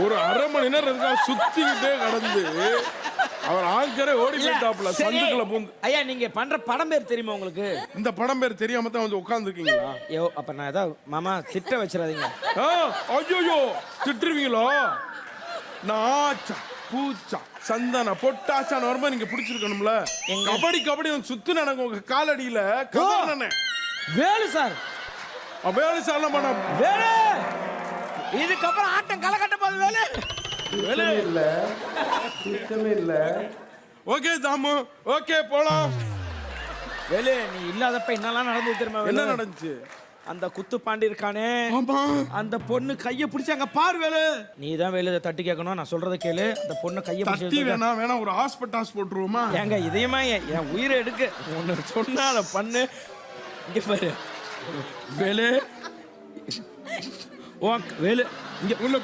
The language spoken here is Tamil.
ஒரு அரை மணி நேரம் இருக்கா சுத்திக்கிட்டே கடந்து அவர் ஆங்கரே ஓடி போயிட்டாப்ல சந்துக்குள்ள பூந்து. ஐயா நீங்க பண்ற படம் பேர் தெரியுமா உங்களுக்கு? இந்த படம் பேர் தெரியாம தான் வந்து உட்கார்ந்துருக்கீங்களா? ஐயோ அப்ப நான் ஏதாவது மாமா திட்ட வச்சிடாதீங்க. ஐயோ திட்டுருவீங்களோ? நான் ஆச்சா பூச்சா சந்தானா பொட்டாச்சான்னு வரும்போது நீங்க பிடிச்சிருக்கணும்ல. கபடி கபடி சுத்து நடக்கும் உங்க காலடியில கதறனே. வேலு சார் வேலு சார்லாம் பண்ண வேலு இதுக்கப்புறம் ஆட்டம் களை கட்ட போகுது. வேலு வேலு இல்ல சிஸ்டமே இல்ல. ஓகே தாமு ஓகே போலாம். வேலு நீ இல்லாதப்ப என்னெல்லாம் நடந்து தெரியுமா? என்ன நடந்துச்சு? அந்த குத்து பாண்டி இருக்கானே ஆமா அந்த பொண்ணு கைய பிடிச்சாங்க பாரு. வேலு நீ தான் வேலு இதை தட்டி கேட்கணும். நான் சொல்றதை கேளு. அந்த பொண்ணு கைய தட்டி வேணா ஒரு ஹாஸ்பிட்டாஸ் போட்டுருவோமா? ஏங்க இதயமா என் உயிரை எடுக்க ஒன்னு சொன்னா அதை பண்ணு. இங்க பாரு வேலு வேலு இங்க உள்ள